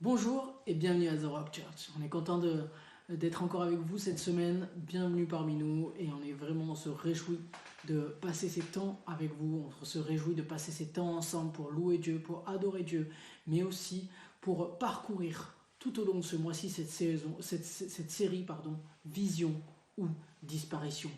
Bonjour et bienvenue à The Rock Church. On est content d'être encore avec vous cette semaine. Bienvenue parmi nous et on se réjouit de passer ces temps avec vous. On se réjouit de passer ces temps ensemble pour louer Dieu, pour adorer Dieu, mais aussi pour parcourir tout au long de ce mois-ci cette série, Vision ou Disparition.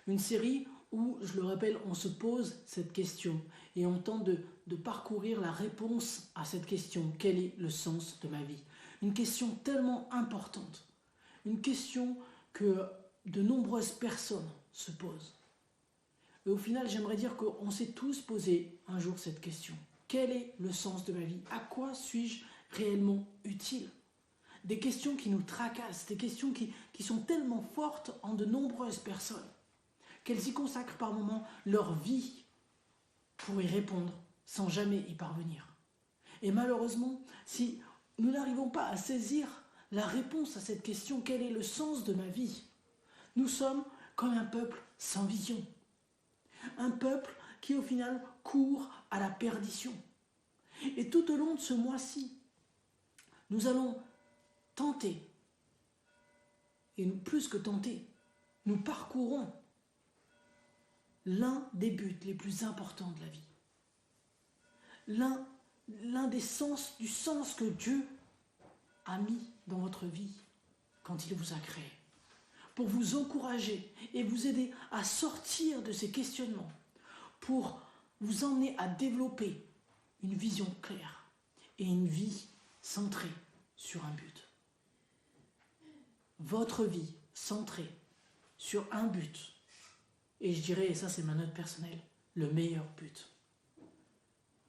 Une série où, je le rappelle, on se pose cette question et on tente de parcourir la réponse à cette question. Quel est le sens de ma vie? Une question tellement importante, une question que de nombreuses personnes se posent. Et au final, j'aimerais dire qu'on s'est tous posé un jour cette question. Quel est le sens de ma vie? À quoi suis-je réellement utile? Des questions qui nous tracassent, des questions qui sont tellement fortes en de nombreuses personnes qu'elles y consacrent par moments leur vie pour y répondre sans jamais y parvenir. Et malheureusement, si nous n'arrivons pas à saisir la réponse à cette question, quel est le sens de ma vie? Nous sommes comme un peuple sans vision. Un peuple qui au final court à la perdition. Et tout au long de ce mois-ci, nous allons tenter, et plus que tenter, nous parcourons l'un des buts les plus importants de la vie. L'un des sens, du sens que Dieu a mis dans votre vie quand il vous a créé. Pour vous encourager et vous aider à sortir de ces questionnements. Pour vous emmener à développer une vision claire et une vie centrée sur un but. Votre vie centrée sur un but. Et je dirais, et ça c'est ma note personnelle, le meilleur but.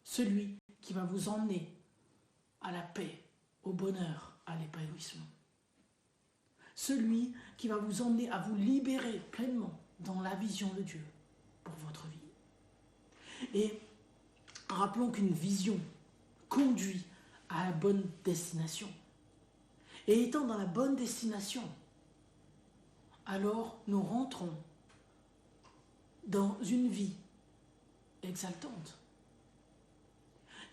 Celui qui va vous emmener à la paix, au bonheur, à l'épanouissement. Celui qui va vous emmener à vous libérer pleinement dans la vision de Dieu pour votre vie. Et rappelons qu'une vision conduit à la bonne destination. Et étant dans la bonne destination, alors nous rentrons dans une vie exaltante.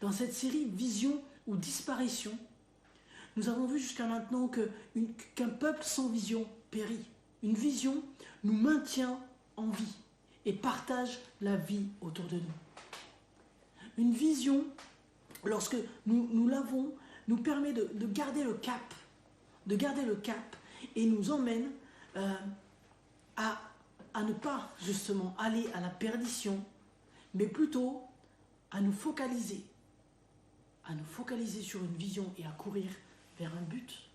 Dans cette série Vision ou Disparition, nous avons vu jusqu'à maintenant qu'un peuple sans vision périt. Une vision nous maintient en vie et partage la vie autour de nous. Une vision, lorsque nous l'avons, nous permet de garder le cap, et nous emmène à ne pas justement aller à la perdition, mais plutôt à nous focaliser sur une vision et à courir vers un but.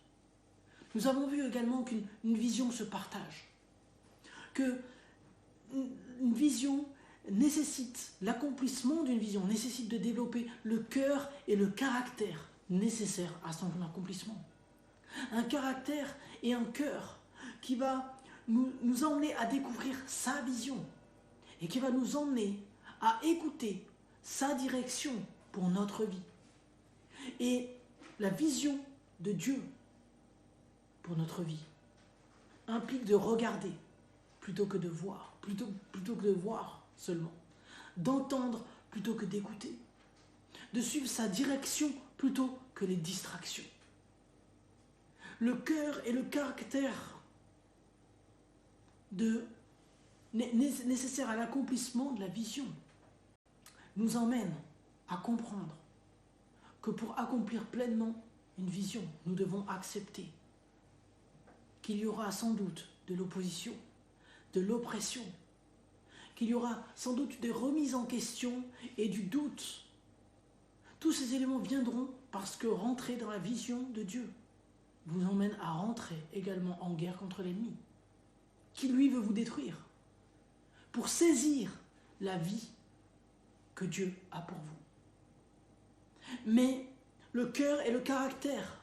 Nous avons vu également qu'une vision se partage, qu'une vision nécessite, l'accomplissement d'une vision nécessite de développer le cœur et le caractère nécessaires à son accomplissement. Un caractère et un cœur qui va nous emmener à découvrir sa vision et qui va nous emmener à écouter sa direction pour notre vie. Et la vision de Dieu pour notre vie implique de regarder plutôt que de voir, plutôt que de voir seulement, d'entendre plutôt que d'écouter, de suivre sa direction plutôt que les distractions. Le cœur et le caractère nécessaires à l'accomplissement de la vision nous emmènent à comprendre que pour accomplir pleinement une vision, nous devons accepter qu'il y aura sans doute de l'opposition, de l'oppression, qu'il y aura sans doute des remises en question et du doute. Tous ces éléments viendront parce que rentrer dans la vision de Dieu vous emmène à rentrer également en guerre contre l'ennemi, qui lui veut vous détruire, pour saisir la vie que Dieu a pour vous. Mais le cœur et le caractère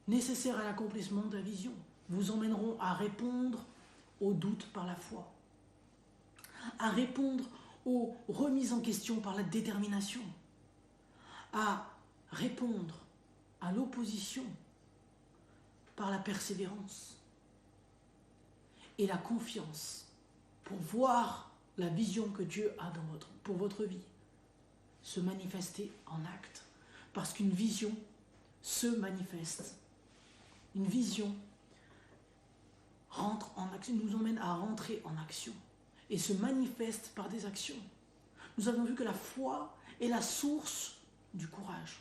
nécessaires à l'accomplissement de la vision vous emmèneront à répondre aux doutes par la foi, à répondre aux remises en question par la détermination, à répondre à l'opposition par la persévérance et la confiance pour voir la vision que Dieu a pour votre vie se manifester en actes, Parce qu'une vision se manifeste. Une vision rentre en action, nous emmène à rentrer en action et se manifeste par des actions. Nous avons vu que la foi est la source du courage.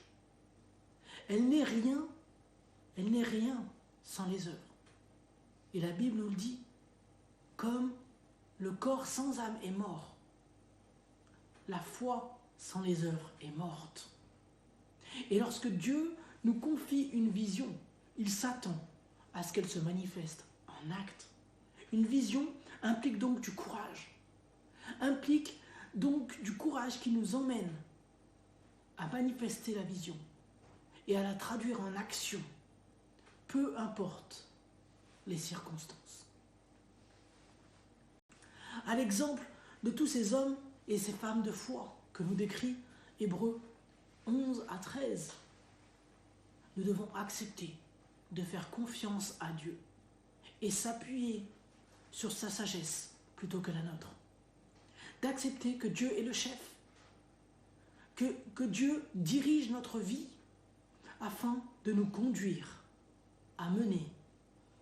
Elle n'est rien sans les œuvres. Et la Bible nous le dit, comme le corps sans âme est mort, la foi sans les œuvres est morte. Et lorsque Dieu nous confie une vision, il s'attend à ce qu'elle se manifeste en acte. Une vision implique donc du courage. Implique donc du courage qui nous emmène à manifester la vision et à la traduire en action, peu importe les circonstances. À l'exemple de tous ces hommes et ces femmes de foi que nous décrit Hébreux 11 à 13, nous devons accepter de faire confiance à Dieu et s'appuyer sur sa sagesse plutôt que la nôtre. D'accepter que Dieu est le chef, que Dieu dirige notre vie afin de nous conduire à mener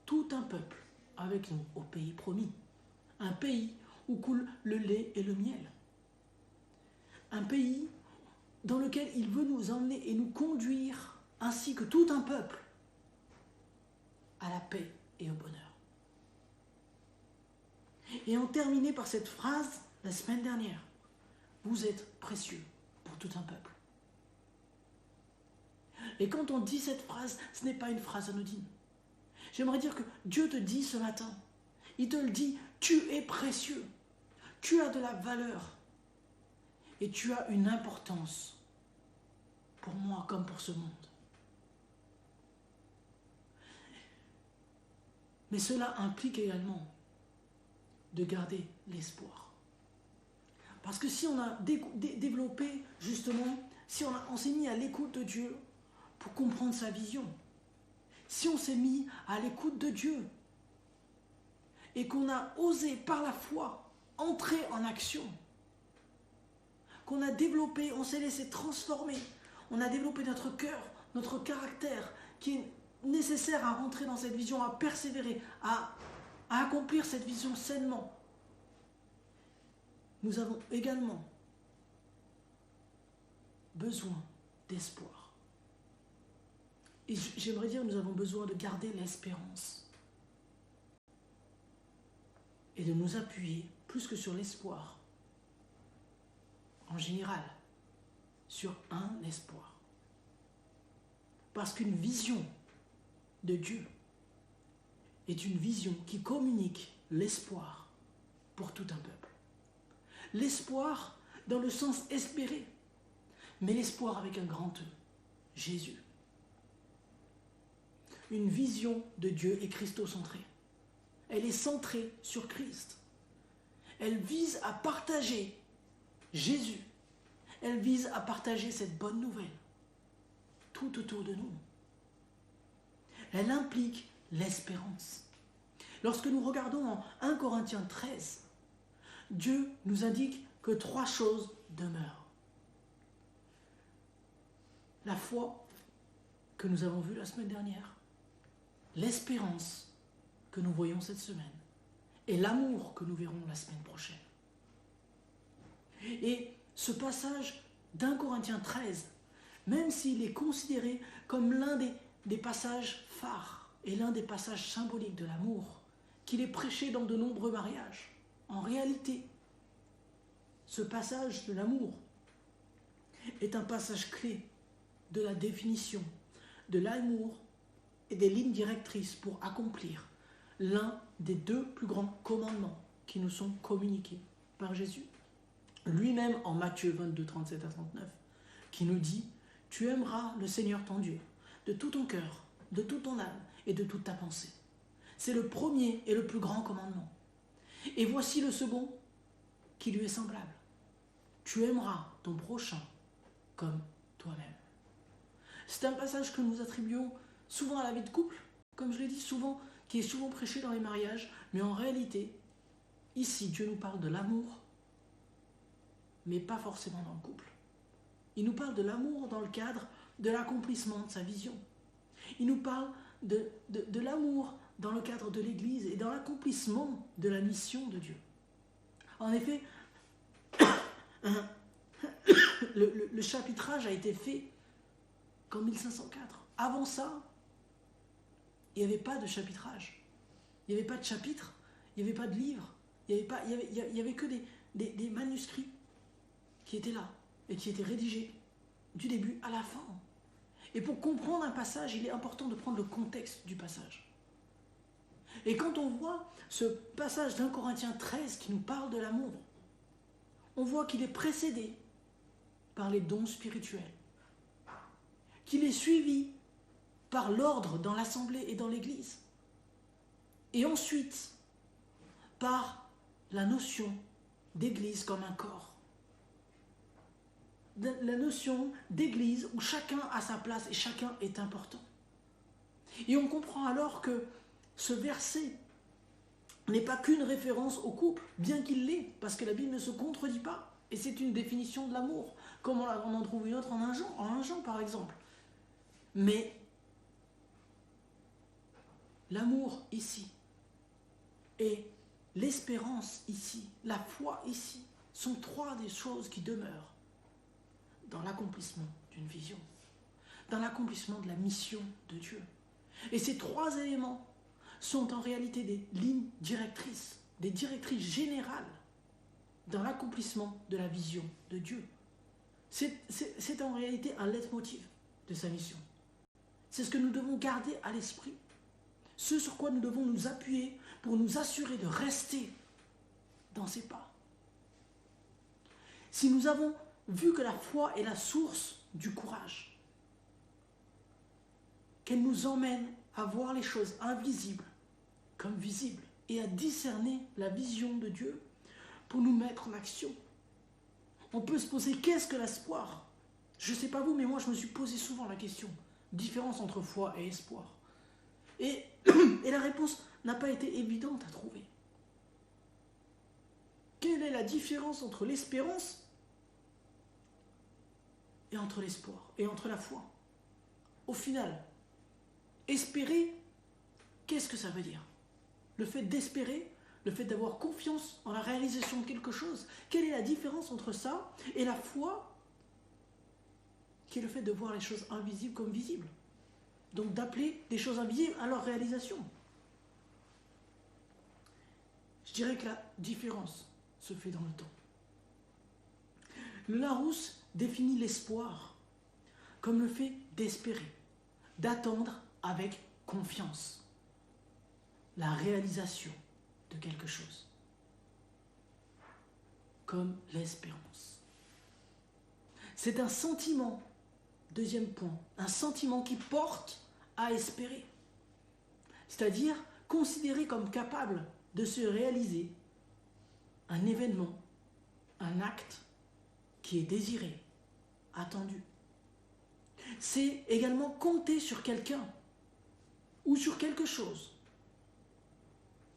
tout un peuple avec nous au pays promis. Un pays où coule le lait et le miel. Un pays dans lequel il veut nous emmener et nous conduire, ainsi que tout un peuple, à la paix et au bonheur. Et on terminait par cette phrase la semaine dernière. Vous êtes précieux pour tout un peuple. Et quand on dit cette phrase, ce n'est pas une phrase anodine. J'aimerais dire que Dieu te dit ce matin, il te le dit, tu es précieux, tu as de la valeur et tu as une importance pour moi comme pour ce monde. Mais cela implique également de garder l'espoir. Parce que si on a développé, justement, si on s'est mis à l'écoute de Dieu pour comprendre sa vision, si on s'est mis à l'écoute de Dieu et qu'on a osé par la foi entrer en action, qu'on a développé, on s'est laissé transformer, on a développé notre cœur, notre caractère qui est nécessaire à rentrer dans cette vision, à persévérer, à accomplir cette vision sainement. Nous avons également besoin d'espoir. Et j'aimerais dire, nous avons besoin de garder l'espérance et de nous appuyer, plus que sur l'espoir, en général, sur un espoir. Parce qu'une vision de Dieu est une vision qui communique l'espoir pour tout un peuple. L'espoir dans le sens espéré, mais l'espoir avec un grand E, Jésus. Une vision de Dieu est christocentrée. Elle est centrée sur Christ. Elle vise à partager Jésus. Elle vise à partager cette bonne nouvelle tout autour de nous. Elle implique l'espérance. Lorsque nous regardons en 1 Corinthiens 13, Dieu nous indique que 3 choses demeurent. La foi que nous avons vue la semaine dernière, l'espérance que nous voyons cette semaine et l'amour que nous verrons la semaine prochaine. Et ce passage d'1 Corinthiens 13, même s'il est considéré comme l'un des passages phares et l'un des passages symboliques de l'amour, qu'il est prêché dans de nombreux mariages, en réalité, ce passage de l'amour est un passage clé de la définition de l'amour et des lignes directrices pour accomplir l'un des 2 plus grands commandements qui nous sont communiqués par Jésus. Lui-même en Matthieu 22, 37 à 39, qui nous dit « Tu aimeras le Seigneur ton Dieu de tout ton cœur, de toute ton âme et de toute ta pensée. » C'est le premier et le plus grand commandement. Et voici le second qui lui est semblable. Tu aimeras ton prochain comme toi-même. C'est un passage que nous attribuons souvent à la vie de couple, comme je l'ai dit souvent, qui est souvent prêché dans les mariages, mais en réalité, ici, Dieu nous parle de l'amour, mais pas forcément dans le couple. Il nous parle de l'amour dans le cadre de l'accomplissement de sa vision. Il nous parle de l'amour dans le cadre de l'Église et dans l'accomplissement de la mission de Dieu. En effet, le chapitrage a été fait qu'en 1504. Avant ça, il n'y avait pas de chapitrage. Il n'y avait pas de chapitre, il n'y avait pas de livre, il n'y avait que des manuscrits qui étaient là et qui étaient rédigés du début à la fin. Et pour comprendre un passage, il est important de prendre le contexte du passage. Et quand on voit ce passage d'1 Corinthiens 13 qui nous parle de l'amour, on voit qu'il est précédé par les dons spirituels, qu'il est suivi par l'ordre dans l'assemblée et dans l'église, et ensuite par la notion d'église comme un corps. La notion d'église où chacun a sa place et chacun est important. Et on comprend alors que ce verset n'est pas qu'une référence au couple, bien qu'il l'est, parce que la Bible ne se contredit pas, et c'est une définition de l'amour, comme on en trouve une autre en 1 Jean par exemple. Mais l'amour ici et l'espérance ici, la foi ici, sont 3 des choses qui demeurent dans l'accomplissement d'une vision, dans l'accomplissement de la mission de Dieu. Et ces 3 éléments sont en réalité des lignes directrices, des directrices générales dans l'accomplissement de la vision de Dieu. C'est en réalité un leitmotiv de sa mission. C'est ce que nous devons garder à l'esprit, ce sur quoi nous devons nous appuyer pour nous assurer de rester dans ses pas. Si nous avons vu que la foi est la source du courage, qu'elle nous emmène à voir les choses invisibles comme visibles et à discerner la vision de Dieu pour nous mettre en action. On peut se poser, qu'est-ce que l'espoir? Je ne sais pas vous, mais moi je me suis posé souvent la question, différence entre foi et espoir. Et la réponse n'a pas été évidente à trouver. Quelle est la différence entre l'espérance et entre l'espoir et entre la foi? Au final, espérer, qu'est-ce que ça veut dire? Le fait d'espérer, le fait d'avoir confiance en la réalisation de quelque chose, quelle est la différence entre ça et la foi, qui est le fait de voir les choses invisibles comme visibles? Donc d'appeler des choses invisibles à leur réalisation. Je dirais que la différence se fait dans le temps. Le Larousse définit l'espoir comme le fait d'espérer, d'attendre avec confiance la réalisation de quelque chose, comme l'espérance. C'est un sentiment, deuxième point, un sentiment qui porte à espérer, c'est-à-dire considéré comme capable de se réaliser un événement, un acte qui est désiré, attendu. C'est également compter sur quelqu'un ou sur quelque chose,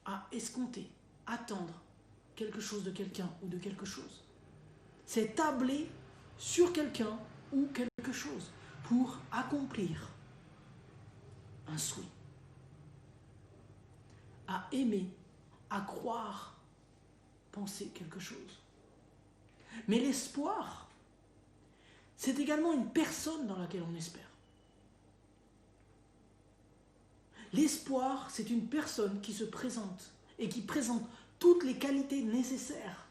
à escompter, attendre quelque chose de quelqu'un ou de quelque chose. C'est tabler sur quelqu'un ou quelque chose pour accomplir un souhait. À aimer, à croire, penser quelque chose. Mais l'espoir, c'est également une personne dans laquelle on espère. L'espoir, c'est une personne qui se présente et qui présente toutes les qualités nécessaires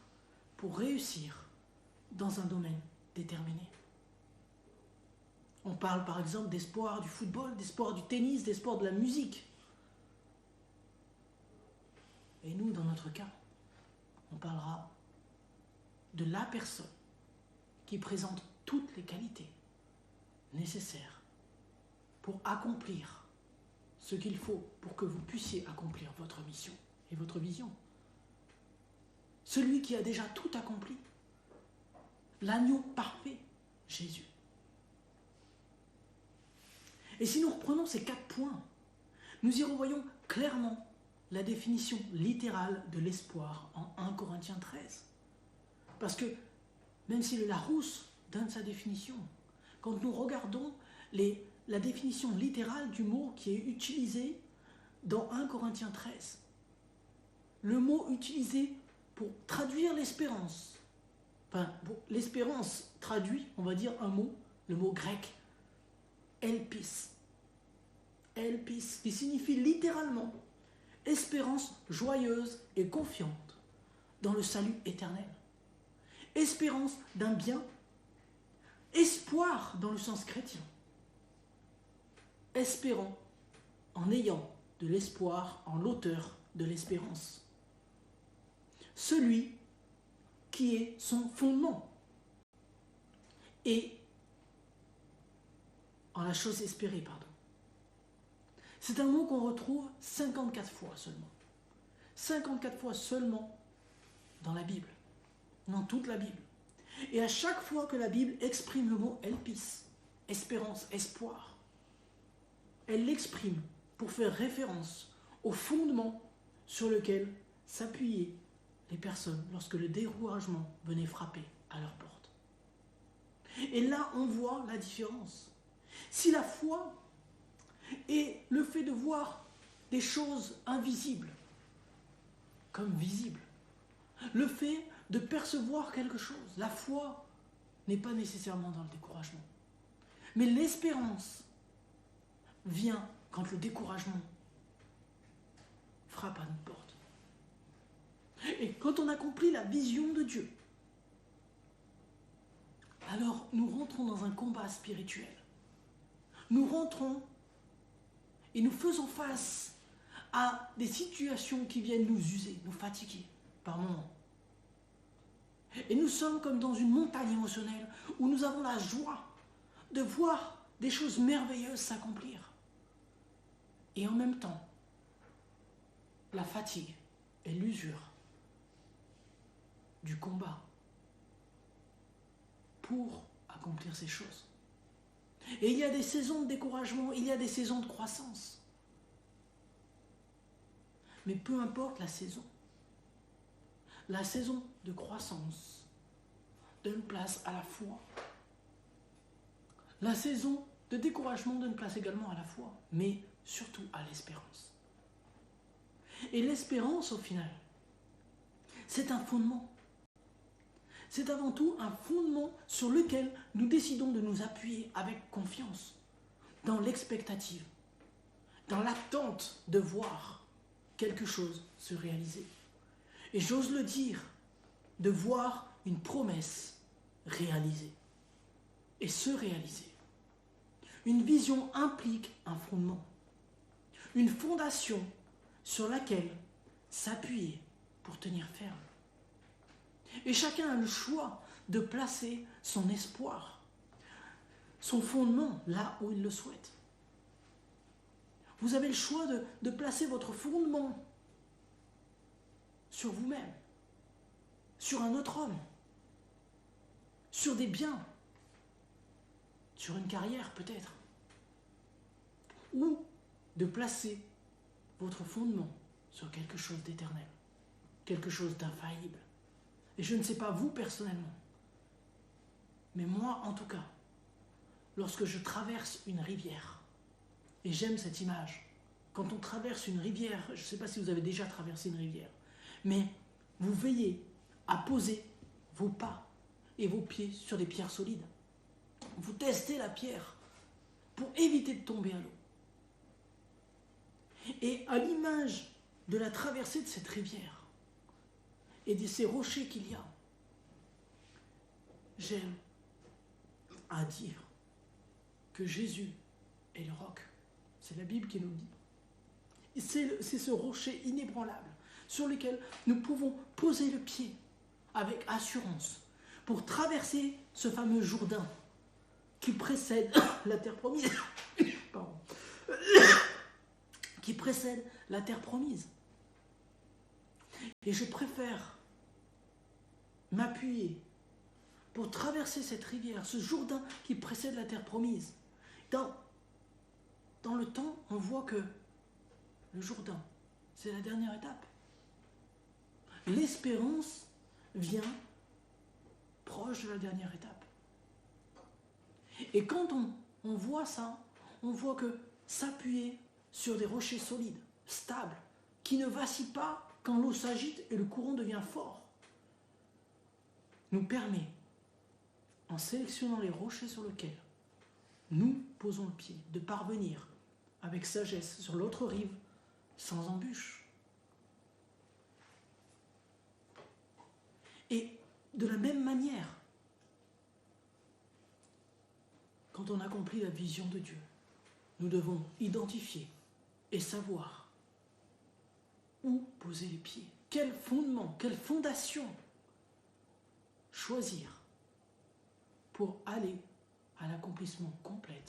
pour réussir dans un domaine déterminé. On parle par exemple d'espoir du football, d'espoir du tennis, d'espoir de la musique. Et nous, dans notre cas, on parlera de la personne qui présente toutes les qualités nécessaires pour accomplir ce qu'il faut pour que vous puissiez accomplir votre mission et votre vision. Celui qui a déjà tout accompli, l'agneau parfait, Jésus. Et si nous reprenons ces 4 points, nous y revoyons clairement la définition littérale de l'espoir en 1 Corinthiens 13. Parce que même si le Larousse donne sa définition, quand nous regardons la définition littérale du mot qui est utilisé dans 1 Corinthiens 13. Le mot utilisé pour traduire l'espérance. Enfin, l'espérance traduit, on va dire un mot, le mot grec, elpis. Elpis, qui signifie littéralement espérance joyeuse et confiante dans le salut éternel. Espérance d'un bien, espoir dans le sens chrétien. Espérant en ayant de l'espoir en l'auteur de l'espérance. Celui qui est son fondement et en la chose espérée, pardon. C'est un mot qu'on retrouve 54 fois seulement. 54 fois seulement dans la Bible, dans toute la Bible. Et à chaque fois que la Bible exprime le mot elpis, espérance, espoir, elle l'exprime pour faire référence au fondement sur lequel s'appuyaient les personnes lorsque le découragement venait frapper à leur porte. Et là, on voit la différence. Si la foi est le fait de voir des choses invisibles comme visibles, le fait de percevoir quelque chose, la foi n'est pas nécessairement dans le découragement. Mais l'espérance vient quand le découragement frappe à notre porte. Et quand on a compris la vision de Dieu, alors nous rentrons dans un combat spirituel. Nous rentrons et nous faisons face à des situations qui viennent nous user, nous fatiguer par moments. Et nous sommes comme dans une montagne émotionnelle où nous avons la joie de voir des choses merveilleuses s'accomplir. Et en même temps, la fatigue et l'usure du combat pour accomplir ces choses. Et il y a des saisons de découragement, il y a des saisons de croissance. Mais peu importe la saison de croissance donne place à la foi. La saison de découragement donne place également à la foi, mais surtout à l'espérance. Et l'espérance, au final, c'est un fondement. C'est avant tout un fondement sur lequel nous décidons de nous appuyer avec confiance, dans l'expectative, dans l'attente de voir quelque chose se réaliser. Et j'ose le dire, de voir une promesse réalisée et se réaliser. Une vision implique un fondement, une fondation sur laquelle s'appuyer pour tenir ferme. Et chacun a le choix de placer son espoir, son fondement là où il le souhaite. Vous avez le choix de placer votre fondement sur vous-même, sur un autre homme, sur des biens, sur une carrière peut-être, ou de placer votre fondement sur quelque chose d'éternel, quelque chose d'infaillible. Et je ne sais pas vous personnellement, mais moi en tout cas, lorsque je traverse une rivière, et j'aime cette image, quand on traverse une rivière, je ne sais pas si vous avez déjà traversé une rivière, mais vous veillez à poser vos pas et vos pieds sur des pierres solides. Vous testez la pierre pour éviter de tomber à l'eau. Et à l'image de la traversée de cette rivière, et de ces rochers qu'il y a, j'aime à dire que Jésus est le roc. C'est la Bible qui nous le dit. Et c'est ce rocher inébranlable sur lequel nous pouvons poser le pied avec assurance pour traverser ce fameux Jourdain qui précède la terre promise. Pardon. Qui précède la terre promise. Et je préfère m'appuyer pour traverser cette rivière, ce Jourdain qui précède la terre promise. Dans le temps, on voit que le Jourdain, c'est la dernière étape. L'espérance vient proche de la dernière étape. Et quand on On voit ça. On voit que s'appuyer sur des rochers solides, stables, qui ne vacillent pas quand l'eau s'agite et le courant devient fort, nous permet, en sélectionnant les rochers sur lesquels nous posons le pied, de parvenir avec sagesse sur l'autre rive, sans embûche. Et de la même manière, quand on accomplit la vision de Dieu, nous devons identifier et savoir où poser les pieds, quel fondement, quelle fondation choisir pour aller à l'accomplissement complet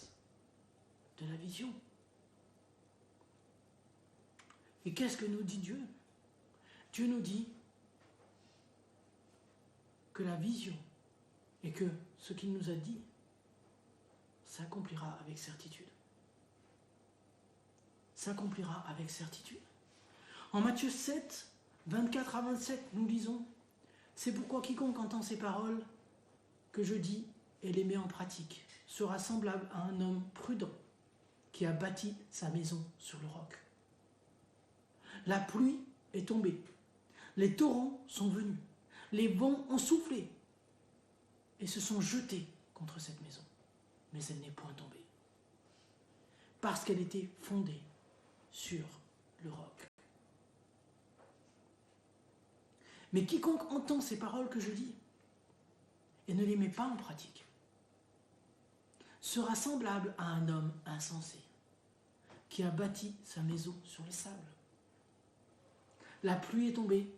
de la vision. Et qu'est-ce que nous dit Dieu? Dieu nous dit que la vision et que ce qu'il nous a dit s'accomplira avec certitude. S'accomplira avec certitude. En Matthieu 7, 24 à 27, nous lisons: c'est pourquoi quiconque entend ces paroles que je dis et les met en pratique sera semblable à un homme prudent qui a bâti sa maison sur le roc. La pluie est tombée, les torrents sont venus, les vents ont soufflé et se sont jetés contre cette maison, mais elle n'est point tombée, parce qu'elle était fondée sur le roc. Mais quiconque entend ces paroles que je dis et ne les met pas en pratique sera semblable à un homme insensé qui a bâti sa maison sur le sable. La pluie est tombée,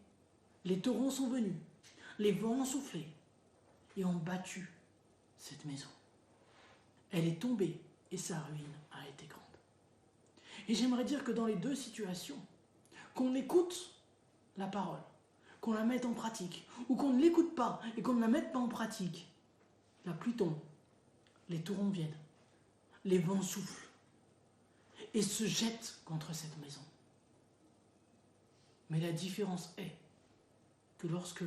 les torrents sont venus, les vents ont soufflé et ont battu cette maison. Elle est tombée et sa ruine a été grande. Et j'aimerais dire que dans les deux situations, qu'on écoute la parole, qu'on la mette en pratique, ou qu'on ne l'écoute pas et qu'on ne la mette pas en pratique, la pluie tombe, les torrents viennent, les vents soufflent et se jettent contre cette maison. Mais la différence est que lorsque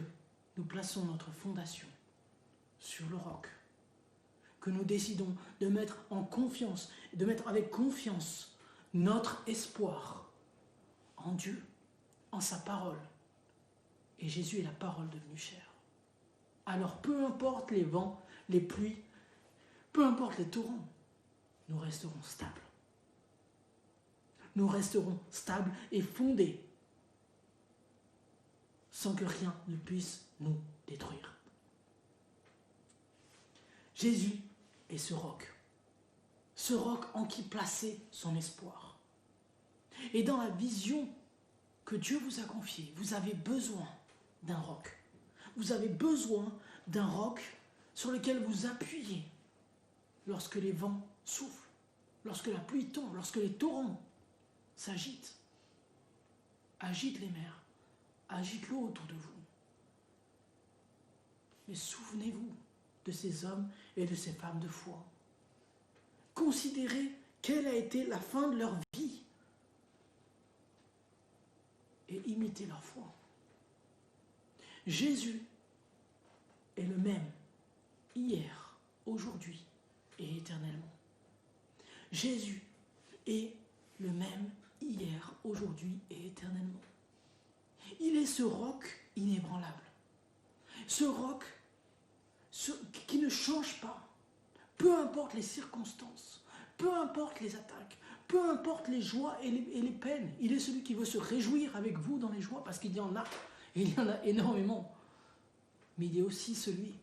nous plaçons notre fondation sur le roc, que nous décidons de mettre en confiance, de mettre avec confiance notre espoir en Dieu, en sa parole, et Jésus est la parole devenue chair, alors peu importe les vents, les pluies, peu importe les torrents, nous resterons stables. Nous resterons stables et fondés sans que rien ne puisse nous détruire. Jésus est ce roc en qui placer son espoir. Et dans la vision que Dieu vous a confiée, vous avez besoin d'un roc. Vous avez besoin d'un roc sur lequel vous appuyez lorsque les vents soufflent, lorsque la pluie tombe, lorsque les torrents s'agitent. Agite les mers, agite l'eau autour de vous. Mais souvenez-vous de ces hommes et de ces femmes de foi. Considérez quelle a été la fin de leur vie et imitez leur foi. Jésus est le même hier, aujourd'hui et éternellement. Jésus est le même hier, aujourd'hui et éternellement. Il est ce roc inébranlable. Ce roc qui ne change pas, peu importe les circonstances, peu importe les attaques, peu importe les joies et les peines. Il est celui qui veut se réjouir avec vous dans les joies, parce qu'il y en a, et il y en a énormément. Mais il est aussi celui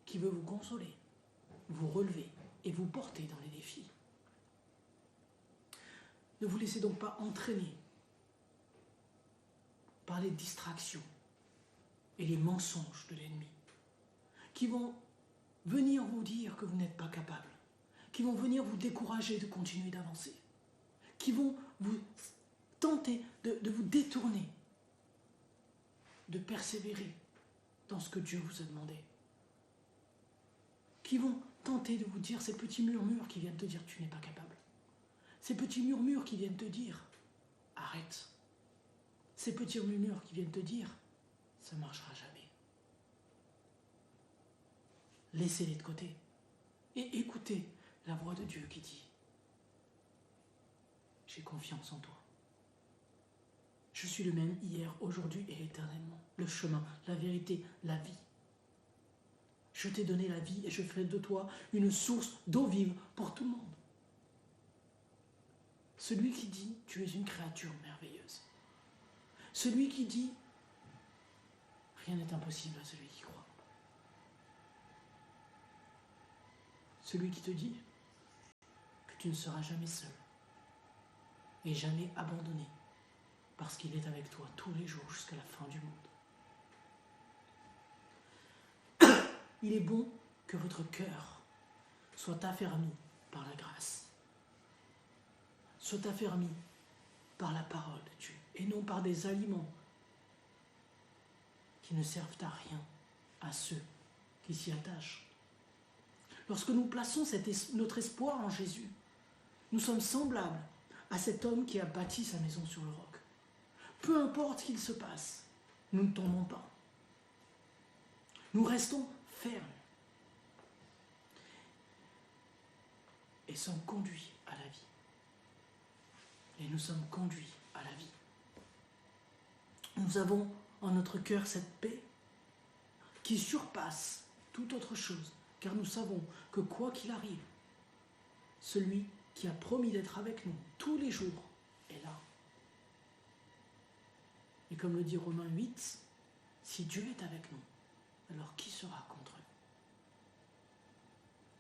qui veut vous consoler, vous relever et vous porter dans les défis. Ne vous laissez donc pas entraîner par les distractions et les mensonges de l'ennemi, qui vont venir vous dire que vous n'êtes pas capable, qui vont venir vous décourager de continuer d'avancer, qui vont vous tenter de vous détourner, de persévérer dans ce que Dieu vous a demandé, qui vont tenter de vous dire ces petits murmures qui viennent te dire que tu n'es pas capable, ces petits murmures qui viennent te dire arrête, ces petits murmures qui viennent te dire ça ne marchera jamais. Laissez-les de côté et écoutez la voix de Dieu qui dit « J'ai confiance en toi. Je suis le même hier, aujourd'hui et éternellement. Le chemin, la vérité, la vie. Je t'ai donné la vie et je ferai de toi une source d'eau vive pour tout le monde. » Celui qui dit « Tu es une créature merveilleuse. » Celui qui dit « Rien n'est impossible à celui qui croit. » Celui qui te dit que tu ne seras jamais seul et jamais abandonné parce qu'il est avec toi tous les jours jusqu'à la fin du monde. Il est bon que votre cœur soit affermi par la grâce, soit affermi par la parole de Dieu et non par des aliments qui ne servent à rien à ceux qui s'y attachent. Lorsque nous plaçons notre espoir en Jésus, nous sommes semblables à cet homme qui a bâti sa maison sur le roc. Peu importe ce qu'il se passe, nous ne tombons pas. Nous restons fermes et sommes conduits à la vie. Et nous sommes conduits à la vie. Nous avons en notre cœur cette paix qui surpasse toute autre chose, car nous savons que quoi qu'il arrive, celui qui a promis d'être avec nous tous les jours est là. Et comme le dit Romains 8, si Dieu est avec nous, alors qui sera contre nous?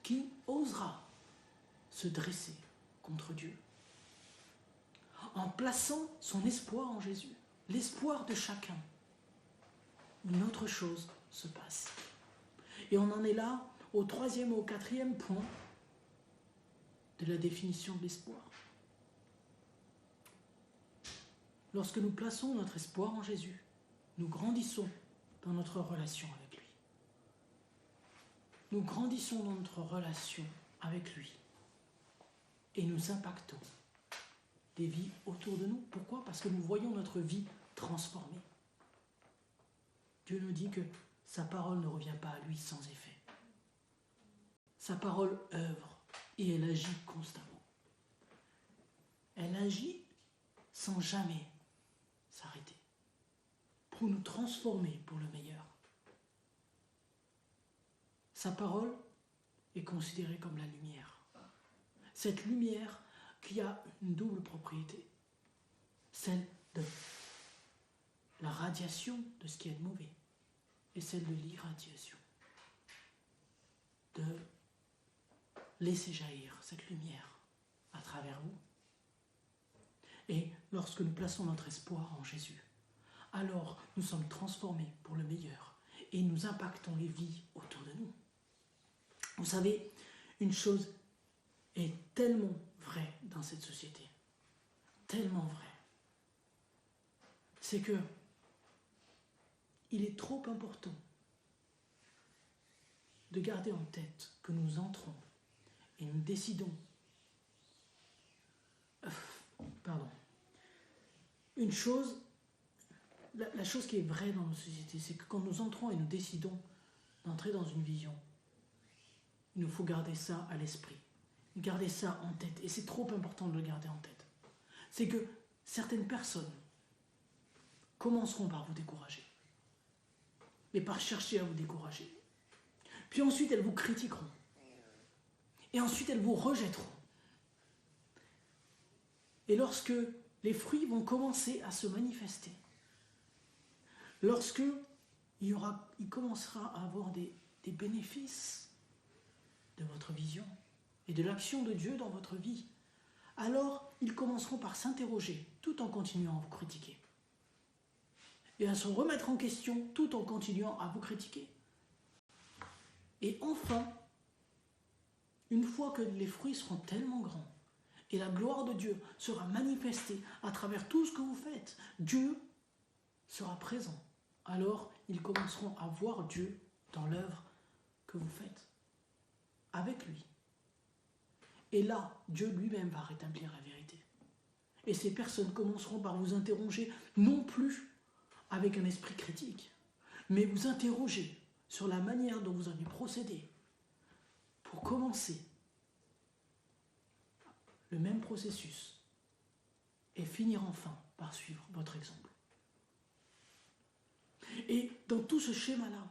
Qui osera se dresser contre Dieu? En plaçant son espoir en Jésus, l'espoir de chacun, une autre chose se passe. Et on en est là au 3e ou au 4e point de la définition de l'espoir. Lorsque nous plaçons notre espoir en Jésus, nous grandissons dans notre relation avec lui. Nous grandissons dans notre relation avec lui et nous impactons des vies autour de nous. Pourquoi? Parce que nous voyons notre vie transformée. Dieu nous dit que sa parole ne revient pas à lui sans effet. Sa parole œuvre et elle agit constamment. Elle agit sans jamais s'arrêter, pour nous transformer pour le meilleur. Sa parole est considérée comme la lumière. Cette lumière qui a une double propriété, celle de la radiation de ce qui est de mauvais et celle de l'irradiation, de laisser jaillir cette lumière à travers vous. Et lorsque nous plaçons notre espoir en Jésus, alors nous sommes transformés pour le meilleur et nous impactons les vies autour de nous. Vous savez, une chose est tellement vraie dans cette société, tellement vraie, c'est que il est trop important de garder en tête que nous entrons et nous décidons. Une chose, la chose qui est vraie dans nos sociétés, c'est que quand nous entrons et nous décidons d'entrer dans une vision, il nous faut garder ça à l'esprit, garder ça en tête. Et c'est trop important de le garder en tête. C'est que certaines personnes commenceront par vous décourager, et par chercher à vous décourager. Puis ensuite, elles vous critiqueront. Et ensuite, elles vous rejetteront. Et lorsque les fruits vont commencer à se manifester, lorsque il commencera à avoir des bénéfices de votre vision et de l'action de Dieu dans votre vie, alors ils commenceront par s'interroger tout en continuant à vous critiquer. Et à se remettre en question tout en continuant à vous critiquer. Et enfin, une fois que les fruits seront tellement grands et la gloire de Dieu sera manifestée à travers tout ce que vous faites, Dieu sera présent. Alors, ils commenceront à voir Dieu dans l'œuvre que vous faites, avec lui. Et là, Dieu lui-même va rétablir la vérité. Et ces personnes commenceront par vous interroger, non plus avec un esprit critique, mais vous interroger sur la manière dont vous avez procédé pour commencer le même processus et finir enfin par suivre votre exemple. Et dans tout ce schéma-là,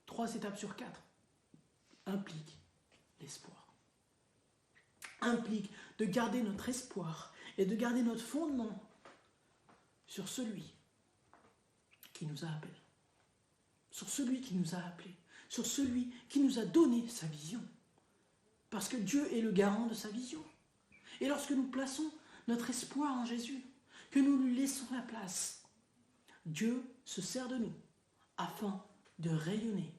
3 étapes sur 4 impliquent l'espoir. Implique de garder notre espoir et de garder notre fondement sur celui qui nous a appelés, sur celui qui nous a appelés, sur celui qui nous a donné sa vision. Parce que Dieu est le garant de sa vision. Et lorsque nous plaçons notre espoir en Jésus, que nous lui laissons la place, Dieu se sert de nous afin de rayonner,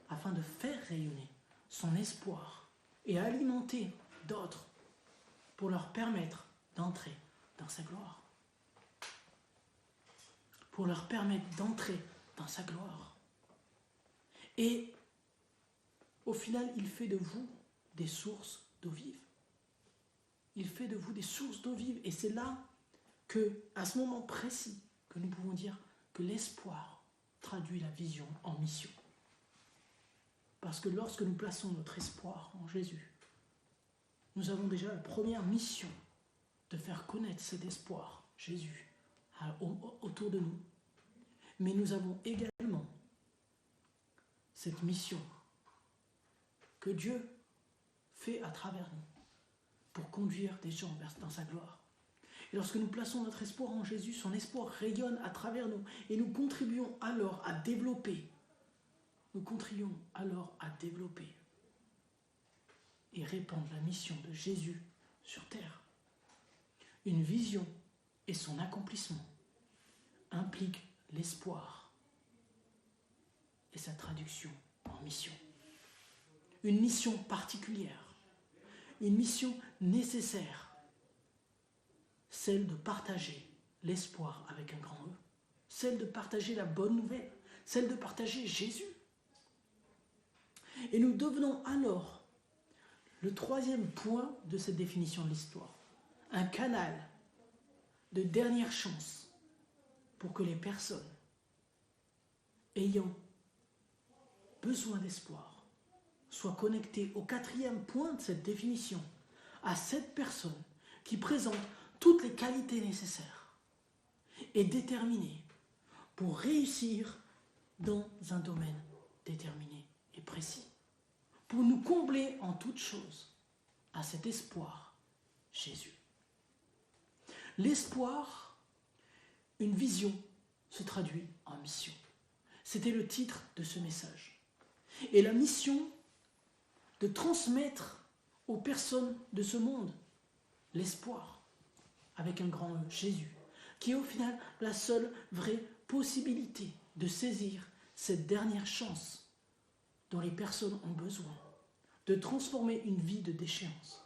afin de faire rayonner son espoir et alimenter d'autres pour leur permettre d'entrer dans sa gloire. Pour leur permettre d'entrer dans sa gloire. Et au final, il fait de vous des sources d'eau vive. Il fait de vous des sources d'eau vive. Et c'est là que, à ce moment précis, que nous pouvons dire que l'espoir traduit la vision en mission. Parce que lorsque nous plaçons notre espoir en Jésus, nous avons déjà la première mission de faire connaître cet espoir, Jésus, autour de nous. Mais nous avons également cette mission que Dieu fait à travers nous pour conduire des gens dans sa gloire. Et lorsque nous plaçons notre espoir en Jésus, son espoir rayonne à travers nous et nous contribuons alors à développer. Nous contribuons alors à développer et répandre la mission de Jésus sur terre. Une vision et son accomplissement impliquent l'espoir et sa traduction en mission. Une mission particulière, une mission nécessaire, celle de partager l'espoir avec un grand E, celle de partager la bonne nouvelle, celle de partager Jésus. Et nous devenons alors le 3e point de cette définition de l'histoire, un canal de dernière chance pour que les personnes ayant besoin d'espoir soient connectées au 4e point de cette définition, à cette personne qui présente toutes les qualités nécessaires et déterminée pour réussir dans un domaine déterminé et précis, pour nous combler en toutes choses à cet espoir, Jésus. L'espoir, une vision, se traduit en mission. C'était le titre de ce message. Et la mission de transmettre aux personnes de ce monde l'espoir, avec un grand E, Jésus, qui est au final la seule vraie possibilité de saisir cette dernière chance dont les personnes ont besoin, de transformer une vie de déchéance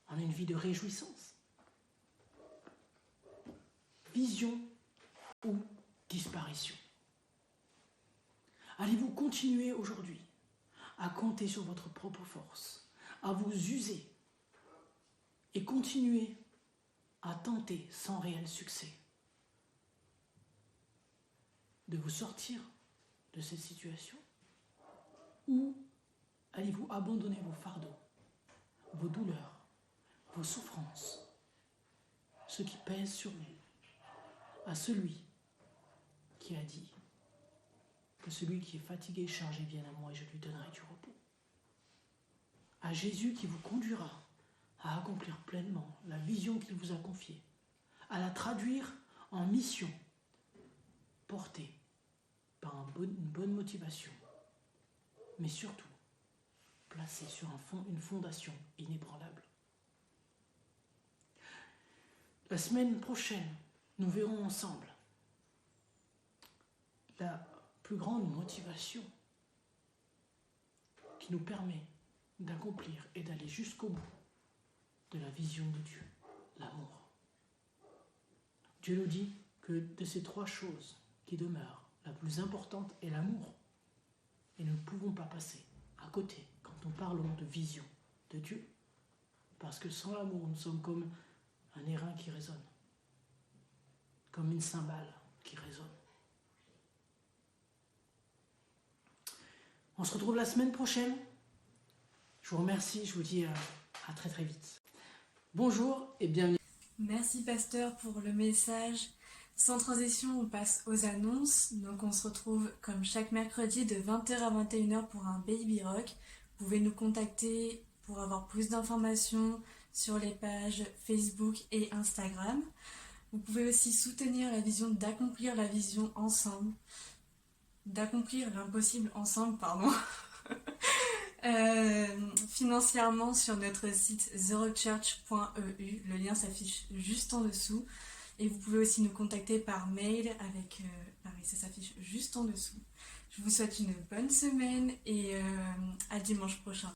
en une vie de réjouissance. Vision ou disparition. Allez-vous continuer aujourd'hui à compter sur votre propre force, à vous user et continuer à tenter sans réel succès de vous sortir de cette situation? Ou allez-vous abandonner vos fardeaux, vos douleurs, vos souffrances, ce qui pèse sur vous, à celui qui a dit que celui qui est fatigué et chargé vienne à moi et je lui donnerai du repos. À Jésus qui vous conduira à accomplir pleinement la vision qu'il vous a confiée, à la traduire en mission, portée par une bonne motivation, mais surtout placée sur une fondation inébranlable. La semaine prochaine, nous verrons ensemble la plus grande motivation qui nous permet d'accomplir et d'aller jusqu'au bout de la vision de Dieu, l'amour. Dieu nous dit que de ces 3 choses qui demeurent, la plus importante est l'amour. Et nous ne pouvons pas passer à côté quand nous parlons de vision de Dieu. Parce que sans l'amour, nous sommes comme un airain qui résonne, comme une cymbale qui résonne. On se retrouve la semaine prochaine. Je vous remercie, je vous dis à très très vite. Bonjour et bienvenue. Merci pasteur pour le message. Sans transition, on passe aux annonces. Donc on se retrouve comme chaque mercredi de 20h à 21h pour un Baby Rock. Vous pouvez nous contacter pour avoir plus d'informations sur les pages Facebook et Instagram. Vous pouvez aussi soutenir la vision d'accomplir la vision ensemble. D'accomplir l'impossible ensemble, pardon. Financièrement sur notre site therockchurch.eu. Le lien s'affiche juste en dessous. Et vous pouvez aussi nous contacter par mail avec... pareil, ça s'affiche juste en dessous. Je vous souhaite une bonne semaine et à dimanche prochain.